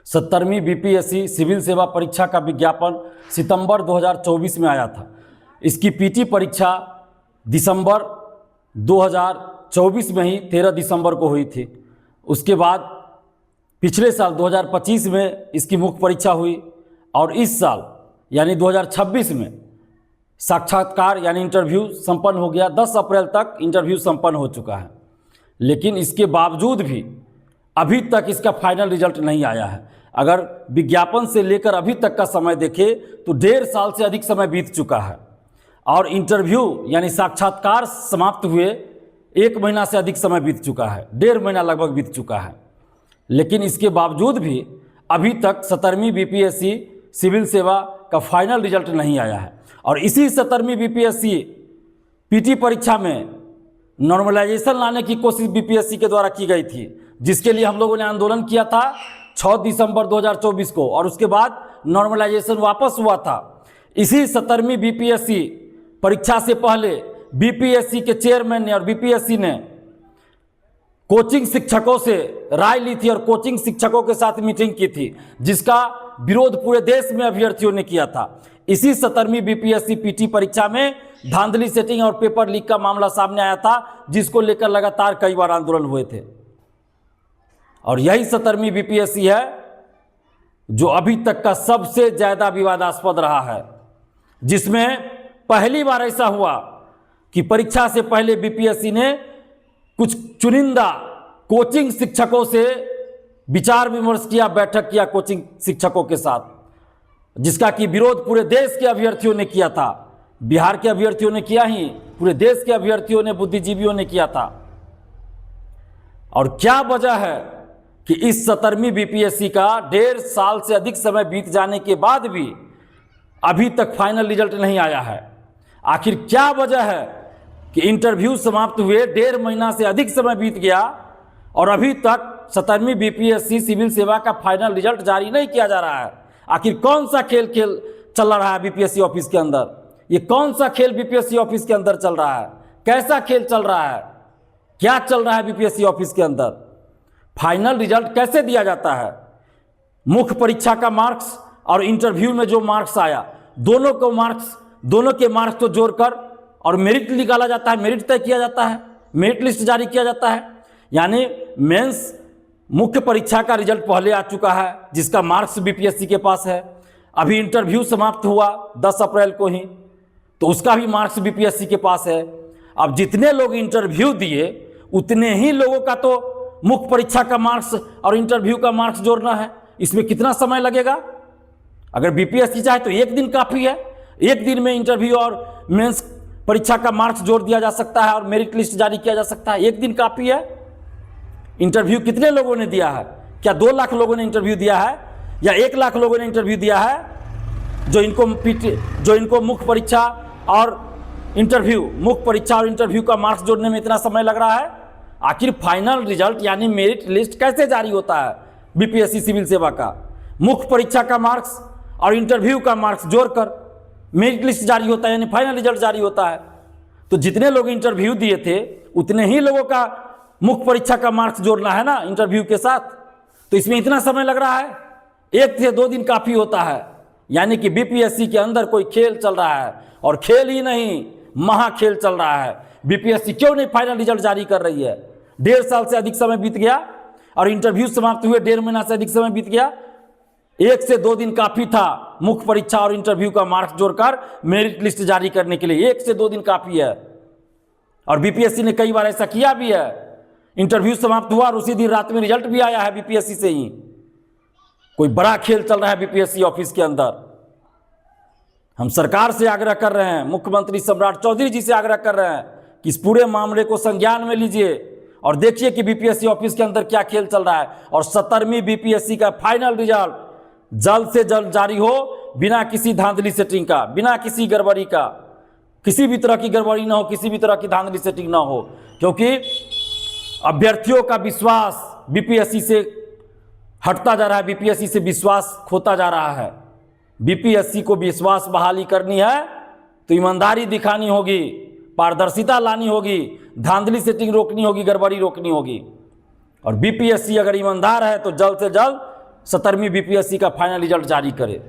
17वीं BPSC civil सेवा परीक्षा का विज्ञापन सितंबर 2024 में आया था। इसकी पीटी परीक्षा दिसंबर 2024 में ही 13 दिसंबर को हुई थी। उसके बाद पिछले साल 2025 में इसकी मुख्य परीक्षा हुई और इस साल यानी 2026 में साक्षात्कार यानी इंटरव्यू संपन्न हो गया। 10 अप्रैल तक इंटरव्यू संपन्न हो चुका है, लेकिन इसके बावजूद भी अभी तक इसका फाइनल रिजल्ट नहीं आया है। अगर विज्ञापन से लेकर अभी तक का समय देखें तो 1.5 साल से अधिक समय बीत चुका है और इंटरव्यू यानी साक्षात्कार समाप्त हुए 1 महीना से अधिक समय बीत चुका है, 1.5 महीना लगभग बीत चुका है। लेकिन इसके बावजूद भी अभी तक 17वीं बीपीएससी सिविल सेवा का फाइनल रिजल्ट नहीं आया है। और इसी 17वीं बीपीएससी पीटी परीक्षा में नॉर्मलाइजेशन लाने की कोशिश बीपीएससी के द्वारा की गई थी, जिसके लिए हम लोगों ने आंदोलन किया था 6 दिसंबर 2024 को और उसके बाद नॉर्मलाइजेशन वापस हुआ था। इसी 17वीं बीपीएससी परीक्षा से पहले बीपीएससी के चेयरमैन ने और बीपीएससी ने कोचिंग शिक्षकों से राय ली थी और कोचिंग शिक्षकों के साथ मीटिंग की थी, जिसका विरोध पूरे देश में अभ्यर्थियों ने किया था। इसी 17वीं बीपीएससी पीटी परीक्षा में धांधली सेटिंग और पेपर लीक का मामला सामने आया था, जिसको लेकर लगातार कई बार आंदोलन हुए थे। और यही 17वीं बीपीएससी है जो अभी तक का सबसे ज्यादा विवादास्पद रहा है, जिसमें पहली बार ऐसा हुआ कि परीक्षा से पहले बीपीएससी ने कुछ चुनिंदा कोचिंग शिक्षकों से विचार विमर्श किया, बैठक किया कोचिंग शिक्षकों के साथ, जिसका कि विरोध पूरे देश के अभ्यर्थियों ने किया था। बिहार के अभ्यर्थियों ने किया ही, पूरे देश के अभ्यर्थियों ने, बुद्धिजीवियों ने किया था। और क्या वजह है कि इस 17वीं बीपीएससी का 1.5 साल से अधिक समय बीत जाने के बाद भी अभी तक फाइनल रिजल्ट नहीं आया है? आखिर क्या वजह है कि इंटरव्यू समाप्त हुए 1.5 महीना से अधिक समय बीत गया और अभी तक 17वीं बीपीएससी सिविल सेवा का फाइनल रिजल्ट जारी नहीं किया जा रहा है? आखिर कौन सा खेल चल रहा है बीपीएससी ऑफिस के अंदर? ये कौन सा खेल बीपीएससी ऑफिस के अंदर चल रहा है? कैसा खेल चल रहा है? क्या चल रहा है बीपीएससी ऑफिस के अंदर? फाइनल रिजल्ट कैसे दिया जाता है? मुख्य परीक्षा का मार्क्स और इंटरव्यू में जो मार्क्स आया, दोनों के मार्क्स को जोड़कर और मेरिट निकाला जाता है, मेरिट तय किया जाता है, मेरिट लिस्ट जारी किया जाता है। यानी मेंस मुख्य परीक्षा का रिजल्ट पहले आ चुका है, जिसका मार्क्स बीपीएससी के पास है। अभी इंटरव्यू समाप्त हुआ 10 अप्रैल को ही, तो उसका भी मार्क्स बीपीएससी के पास है। अब जितने लोग इंटरव्यू दिए उतने ही लोगों का तो मुख्य परीक्षा का मार्क्स और इंटरव्यू का मार्क्स जोड़ना है। इसमें कितना समय लगेगा? अगर बीपीएससी चाहे तो 1 दिन काफ़ी है। 1 दिन में इंटरव्यू और मेंस परीक्षा का मार्क्स जोड़ दिया जा सकता है और मेरिट लिस्ट जारी किया जा सकता है। 1 दिन काफ़ी है। इंटरव्यू कितने लोगों ने दिया है? क्या 2 लाख लोगों ने इंटरव्यू दिया है या 1 लाख लोगों ने इंटरव्यू दिया है? जो इनको मुख्य परीक्षा और इंटरव्यू का मार्क्स जोड़ने में इतना समय लग रहा है। आखिर फाइनल रिजल्ट यानी मेरिट लिस्ट कैसे जारी होता है बीपीएससी सिविल सेवा का? मुख्य परीक्षा का मार्क्स और इंटरव्यू का मार्क्स जोड़कर मेरिट लिस्ट जारी होता है, यानी फाइनल रिजल्ट जारी होता है। तो जितने लोग इंटरव्यू दिए थे उतने ही लोगों का मुख्य परीक्षा का मार्क्स जोड़ना है ना इंटरव्यू के साथ। तो इसमें इतना समय लग रहा है। 1 से 2 दिन काफ़ी होता है। यानी कि बीपीएससी के अंदर कोई खेल चल रहा है, और खेल ही नहीं, महाखेल चल रहा है। बीपीएससी क्यों नहीं फाइनल रिजल्ट जारी कर रही है? 1.5 साल से अधिक समय बीत गया और इंटरव्यू समाप्त हुए 1.5 महीना से अधिक समय बीत गया। 1 से 2 दिन काफ़ी था मुख्य परीक्षा और इंटरव्यू का मार्क्स जोड़कर मेरिट लिस्ट जारी करने के लिए। 1 से 2 दिन काफ़ी है। और बीपीएससी ने कई बार ऐसा किया भी है। इंटरव्यू समाप्त हुआ और उसी दिन रात में रिजल्ट भी आया है बीपीएससी से ही। कोई बड़ा खेल चल रहा है बीपीएससी ऑफिस के अंदर। हम सरकार से आग्रह कर रहे हैं, मुख्यमंत्री सम्राट चौधरी जी से आग्रह कर रहे हैं कि इस पूरे मामले को संज्ञान में लीजिए और देखिए कि बीपीएससी ऑफिस के अंदर क्या खेल चल रहा है। और 17वीं बीपीएससी का फाइनल रिजल्ट जल्द से जल्द जारी हो, बिना किसी धांधली सेटिंग का, बिना किसी गड़बड़ी का, किसी भी तरह की गड़बड़ी ना हो, किसी भी तरह की धांधली सेटिंग ना हो। क्योंकि अभ्यर्थियों का विश्वास बीपीएससी से हटता जा रहा है, बीपीएससी से विश्वास खोता जा रहा है। बीपीएससी को विश्वास बहाली करनी है तो ईमानदारी दिखानी होगी, पारदर्शिता लानी होगी, धांधली सेटिंग रोकनी होगी, गड़बड़ी रोकनी होगी। और बीपीएससी अगर ईमानदार है तो जल्द से जल्द 17वीं बीपीएससी का फाइनल रिजल्ट जारी करे।